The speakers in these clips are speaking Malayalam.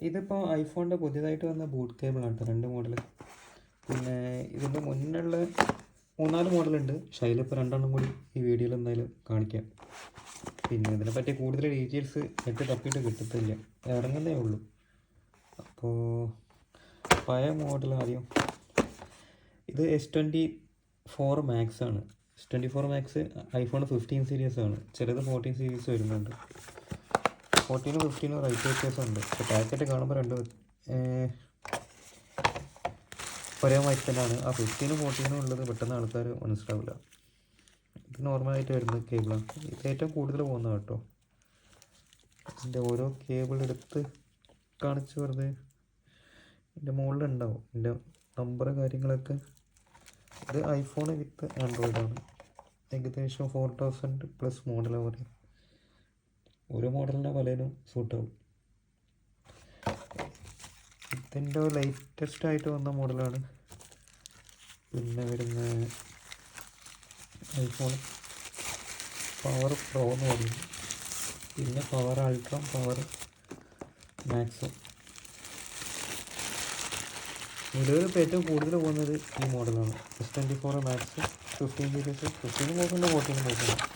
ഇതിപ്പോൾ ഐഫോണിൻ്റെ പുതിയതായിട്ട് വന്ന ബൂട്ട് കേബിളാണ് കേട്ടോ, 2 മോഡൽ. പിന്നെ ഇതിൻ്റെ മുന്നുള്ള 3-4 മോഡലുണ്ട്. പക്ഷേ അതിലിപ്പോൾ 2 കൂടി ഈ വീഡിയോയിൽ എന്തായാലും കാണിക്കാം. പിന്നെ ഇതിനെപ്പറ്റി കൂടുതൽ ഡീറ്റെയിൽസ് നെറ്റ് തപ്പിയിട്ട് കിട്ടത്തില്ല, ഇറങ്ങുന്നേ ഉള്ളൂ. അപ്പോൾ പഴയ മോഡൽ ആദ്യം. ഇത് S24 Max ആണ്. S24 Max ഐഫോൺ 15 സീരീസ് ആണ്. ചിലത് 14 സീരീസ് വരുന്നുണ്ട്. 14 15 റേറ്റ് വ്യത്യാസമുണ്ട്. പക്ഷേ പാക്കറ്റ് കാണുമ്പോൾ ഒരേ മാതിരി തന്നെയാണ്. ആ 15 14 ഉള്ളത് പെട്ടെന്ന് ആൾക്കാർ മനസ്സിലാവില്ല. ഇത് നോർമലായിട്ട് വരുന്ന കേബിളാണ്. ഇത് ഏറ്റവും കൂടുതൽ പോകുന്നത് കേട്ടോ. ഇതിൻ്റെ ഓരോ കേബിൾ എടുത്ത് കാണിച്ച് വെറുതെ ഇതിൻ്റെ മുകളിലുണ്ടാവും ഇതിൻ്റെ നമ്പർ കാര്യങ്ങളൊക്കെ. ഇത് ഐഫോൺ വിത്ത് ആൻഡ്രോയിഡാണ്. ഏകദേശം 4000+ മോഡലാണ് പറയുക. ഓരോ മോഡലിൻ്റെ പലതിനും സൂട്ടാവും. ഇതിൻ്റെ ലേറ്റസ്റ്റ് ആയിട്ട് വന്ന മോഡലാണ് പിന്നെ വരുന്ന ഐഫോൺ പവർ പ്രോ എന്ന് പറയും. പിന്നെ പവർ അൾട്ര, പവർ മാക്സും. നിലവിൽ ഏറ്റവും കൂടുതൽ പോകുന്നത് ഈ മോഡലാണ്. S24 Max 15 series. 15 പോകുന്നുണ്ട്, 14 പോകുന്നുണ്ട്.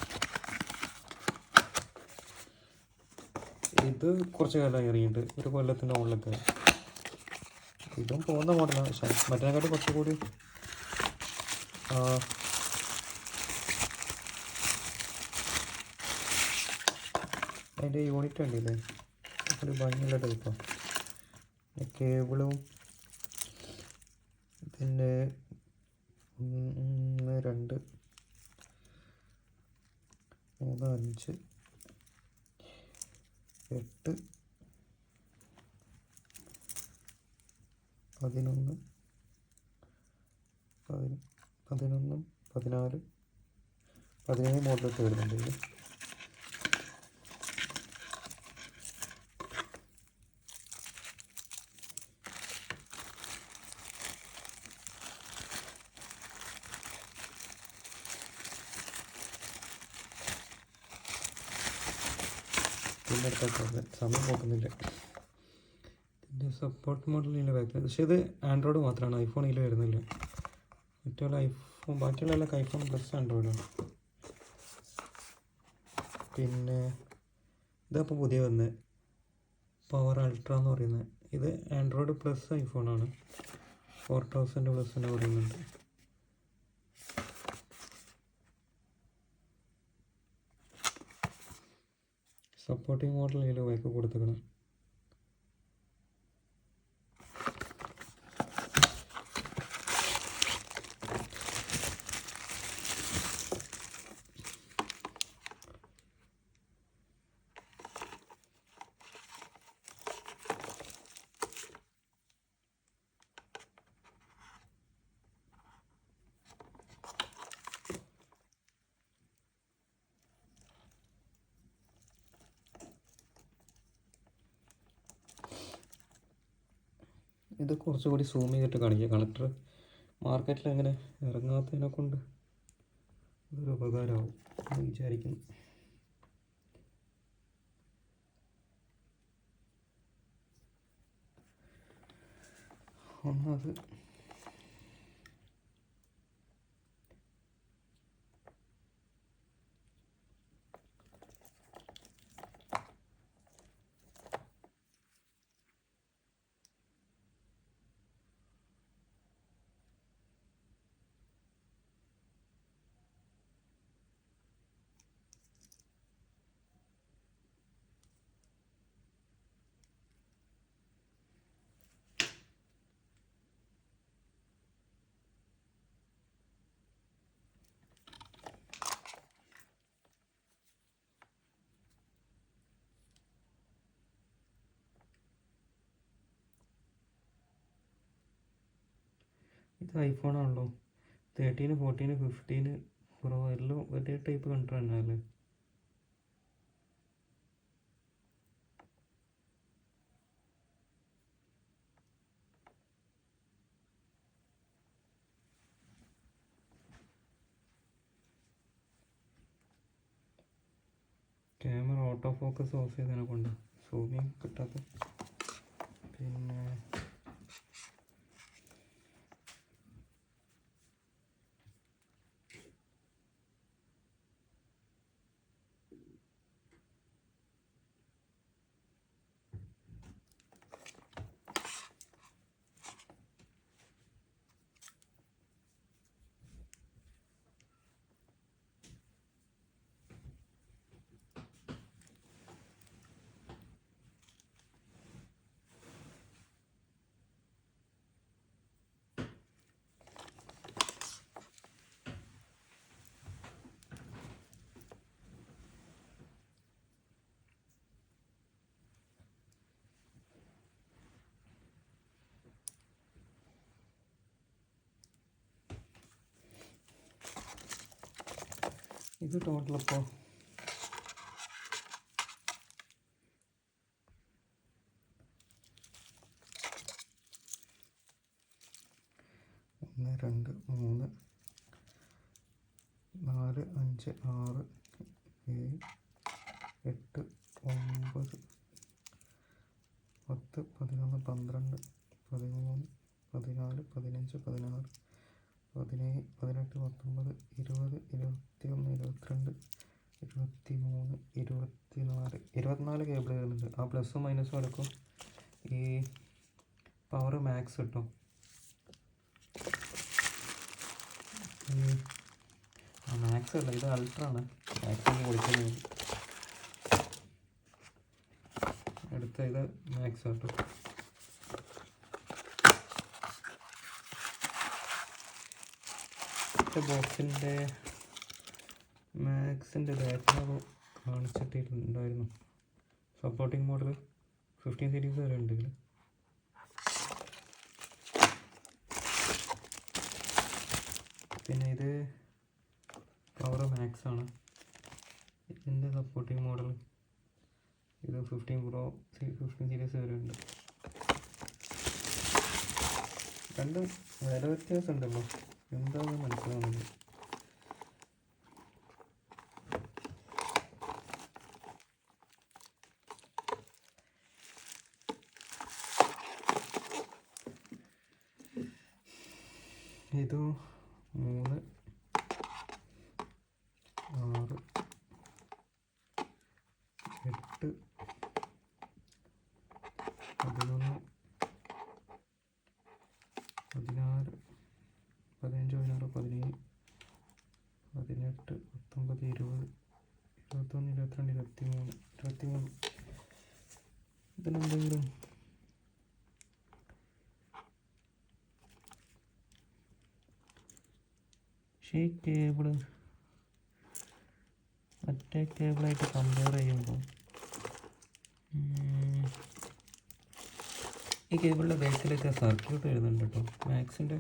ഇത് കുറച്ച് കാലമായി ഇറങ്ങിയിട്ട്, ഒരു കൊല്ലത്തിൻ്റെ മുകളിലൊക്കെ. ഇതും പോകുന്ന മോഡലാണ്. പക്ഷേ മറ്റേനെക്കാട്ടും കുറച്ചുകൂടി അതിൻ്റെ യൂണിറ്റ് ഉണ്ടല്ലേ, ഒരു ഭംഗിയുള്ള ടൈപ്പാണ്. കേബിളും ഇതിൻ്റെ 1 2 3 5 8 11 11 14 17 മോഡലൊക്കെ വരുന്നുണ്ട് ഇതിൽ. പിന്നെ എടുത്തൊക്കെ സമയം നോക്കുന്നില്ല. ഇതിൻ്റെ സപ്പോർട്ട് മോഡലിൽ ബാക്കിൽ. പക്ഷേ ഇത് ആൻഡ്രോയിഡ് മാത്രമാണ്, ഐഫോൺ ഇതിൽ വരുന്നില്ല. ബാക്കിയുള്ള എല്ലാ ഐഫോൺ പ്ലസ് ആൻഡ്രോയിഡാണ്. പിന്നെ ഇതപ്പോൾ പുതിയ വന്ന് പവർ അൾട്ര എന്ന് പറയുന്നത്. ഇത് ആൻഡ്രോയിഡ് പ്ലസ് ഐഫോണാണ്. 4000+ തന്നെ പറയുന്നുണ്ട്. സപ്പോർട്ടിങ് മോഡൽ ഇതിൽ ബാക്ക് കൊടുത്തേക്കണം. ഇത് കുറച്ചുകൂടി സൂം ചെയ്തിട്ട് കാണിക്കുക. കണക്ടർ മാർക്കറ്റിൽ അങ്ങനെ ഇറങ്ങാത്തതിനെ കൊണ്ട് ഇതൊരു ഉപകാരമാവും എന്ന് വിചാരിക്കുന്നു. ഒന്നത് ഇത് ഐഫോണാണല്ലോ. 13 14 15 പ്രോ എല്ലാം ഒരേ ടൈപ്പ് കണ്ടർ തന്നെയല്ലേ. ക്യാമറ ഓട്ടോ ഫോക്കസ് ഓഫ് ചെയ്തതിനെ കൊണ്ട് സൂമിങ് കിട്ടാത്ത. പിന്നെ ഇത് ടോട്ടൽ അപ്പോൾ 1 2 3 4 5 6 7 8 9 10 11 12 13 14 15 16 17 18 19 20 21 22 23 24 24 കേബിൾ വരുന്നുണ്ട്. ആ പ്ലസും മൈനസും അടക്കം ഈ പവർ മാക്സ് കിട്ടും. മാക്സ് അല്ല, ഇത് അൾട്രാണ്. മാക്സിന് കൊടുക്കുന്നത് അടുത്ത ഇത് മാക്സ് കേട്ടോ. ബോക്സിൻ്റെ മാക്സിൻ്റെ ബാക്കിൽ കാണിച്ചിട്ടുണ്ടായിരുന്നു. സപ്പോർട്ടിങ് മോഡൽ 15 സീരീസ് വരെ ഉണ്ട് ഇതിൽ. പിന്നെ ഇത് പവർ മാക്സ് ആണ്. ഇതിൻ്റെ സപ്പോർട്ടിങ് മോഡൽ ഇത് 15 Pro 15 സീരീസ് വരെ ഉണ്ട്. രണ്ടും വില വ്യത്യാസം ഉണ്ടല്ലോ, എന്താണെന്ന് മനസ്സിലാവുന്നില്ല. ഇത് 3 6 8 11 16 15 16 17 18 19 20 21 22 23 ഇതിനെന്തെങ്കിലും പക്ഷേ ഈ കേബിള് മറ്റേ കേബിളായിട്ട് കമ്പയർ ചെയ്യുമ്പോൾ ഈ കേബിളിൻ്റെ ബാക്കിലൊക്കെ സർക്യൂട്ട് വരുന്നുണ്ട് കേട്ടോ. മാക്സിൻ്റെ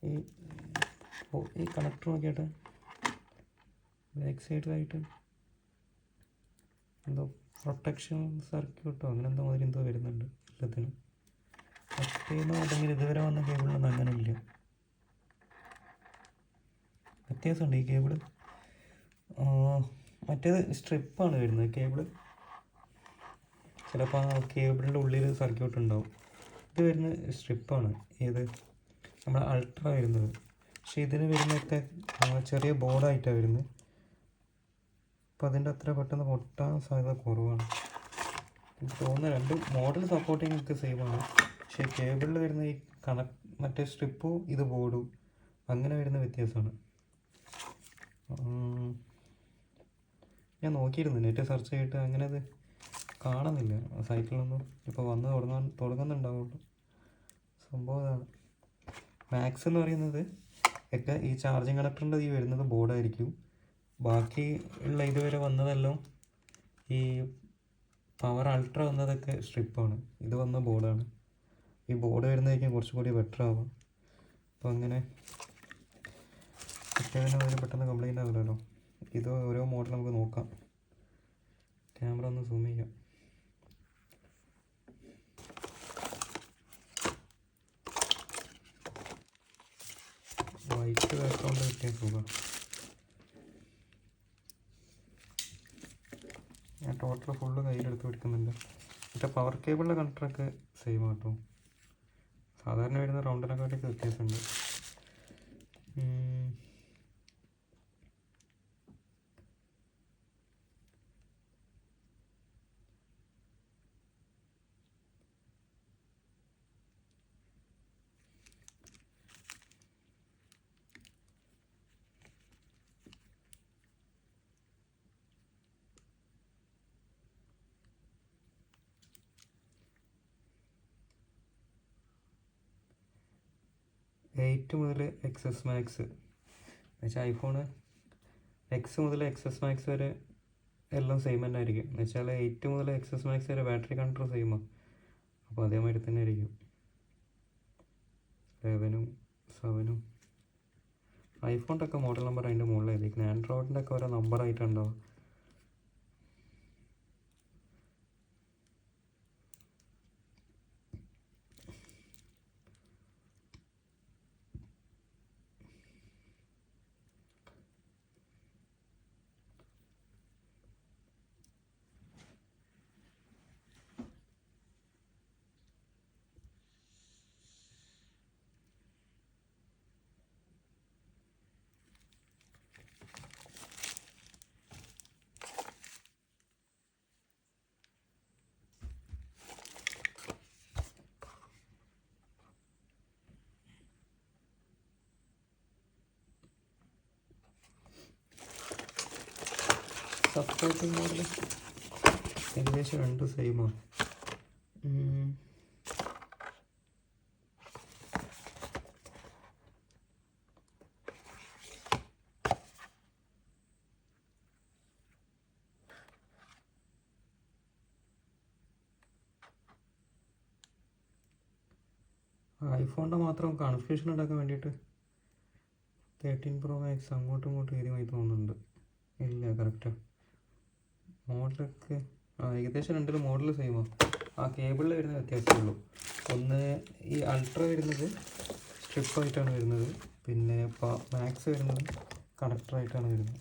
ഈ കണക്ടർ നോക്കിയിട്ട് ബാക്ക് സൈഡിലായിട്ട് എന്തോ പ്രൊട്ടക്ഷൻ സർക്യൂട്ടോ അങ്ങനെ എന്തോ മാതിരി എന്തോ വരുന്നുണ്ട് എല്ലാത്തിനും. മറ്റേന്ന് അല്ലെങ്കിൽ ഇതുവരെ വന്ന കേബിളൊന്നും അങ്ങനെ ഇല്ല. വ്യത്യാസമുണ്ട് ഈ കേബിള്. മറ്റേത് സ്ട്രിപ്പാണ് വരുന്നത് കേബിള്. ചിലപ്പോൾ ആ കേബിളിൻ്റെ ഉള്ളിൽ സർക്യൂട്ട് ഉണ്ടാവും. ഇത് വരുന്നത് സ്ട്രിപ്പാണ്. ഏത് നമ്മൾ അൾട്ര വരുന്നത്. പക്ഷേ ഇതിന് വരുന്നതൊക്കെ ചെറിയ ബോർഡായിട്ടാണ് വരുന്നത്. അപ്പോൾ അതിൻ്റെ അത്ര പെട്ടെന്ന് പൊട്ടാൻ സാധ്യത കുറവാണ്. എനിക്ക് തോന്നുന്നത് രണ്ട് മോഡൽ സപ്പോർട്ടിങ് ഒക്കെ സെയിമാണ്. പക്ഷേ കേബിളിൽ വരുന്ന ഈ മറ്റേ സ്ട്രിപ്പും ഇത് ബോർഡും അങ്ങനെ വരുന്ന വ്യത്യാസമാണ്. ഞാൻ നോക്കിയിരുന്നു, നെറ്റ് സെർച്ച് ചെയ്തിട്ട് അങ്ങനെ അത് കാണുന്നില്ല സൈറ്റിലൊന്നും. ഇപ്പോൾ വന്ന് തുടങ്ങുന്നുണ്ടാവുള്ളൂ. സംഭവം ഇതാണ്. മാക്സ് എന്ന് പറയുന്നത് ഒക്കെ ഈ ചാർജിങ് കണക്ടറിൻ്റെ ഈ വരുന്നത് ബോർഡായിരിക്കും. ബാക്കി ഉള്ള ഇതുവരെ വന്നതെല്ലാം ഈ പവർ അൾട്ര വന്നതൊക്കെ സ്ട്രിപ്പാണ്. ഇത് വന്ന ബോർഡാണ്. ഈ ബോർഡ് വരുന്നതായിരിക്കും കുറച്ചും കൂടി ബെറ്റർ ആവാം. അപ്പോൾ അങ്ങനെ അതിന് പെട്ടെന്ന് കംപ്ലൈൻ്റ് ആവില്ലല്ലോ. ഇത് ഓരോ മോഡൽ നമുക്ക് നോക്കാം. ക്യാമറ ഒന്ന് സൂം ചെയ്യാം. വൈറ്റ് ബാക്ക്ഗ്രൗണ്ട് കിട്ടിയ സുഖം. ഞാൻ ടോട്ടൽ ഫുള്ള് കയ്യിലെടുത്ത് പിടിക്കുന്നുണ്ട്. മറ്റേ പവർ കേബിളിൻ്റെ കണക്ടറൊക്കെ സെയിം ആട്ടോ. സാധാരണ വരുന്ന റൗണ്ടിനെക്കാട്ടൊക്കെ വ്യത്യാസമുണ്ട്. എയ്റ്റ് മുതൽ XS Max എന്നുവെച്ചാൽ ഐഫോണ് X മുതൽ XS Max വരെ എല്ലാം സെയിം തന്നെ ആയിരിക്കും. എന്നുവെച്ചാൽ 8 മുതൽ XS Max വരെ ബാറ്ററി കൺട്രോൾ സെയിമാണ്. അപ്പോൾ അതേമാതിരി തന്നെ ആയിരിക്കും 11ഉം 7ഉം. ഐഫോണിൻ്റെ ഒക്കെ മോഡൽ നമ്പർ അതിൻ്റെ മുകളിലായിരിക്കും. ആൻഡ്രോയിഡിൻ്റെ ഒക്കെ ഓരോ നമ്പറായിട്ടുണ്ടാവും. സപ്പോർട്ടിങ് മോഡൽ ഏകദേശം രണ്ടും സെയിമാണ്. ഐഫോണിൻ്റെ മാത്രം കൺഫ്യൂഷൻ ഉണ്ടാക്കാൻ വേണ്ടിയിട്ട് 13 Pro Max അങ്ങോട്ടും ഇങ്ങോട്ടും ഏതുമായി തോന്നുന്നുണ്ട്. ഇല്ല, കറക്റ്റാണ്. മോഡലൊക്കെ ഏകദേശം രണ്ടിലും മോഡൽ സെയിമാണ്. ആ കേബിളിൽ വരുന്ന വ്യത്യാസമേ ഉള്ളൂ. ഒന്ന് ഈ അൾട്ര വരുന്നത് സ്ട്രിപ്പായിട്ടാണ് വരുന്നത്, പിന്നെ മാക്സ് വരുന്നത് കണക്ടറായിട്ടാണ് വരുന്നത്.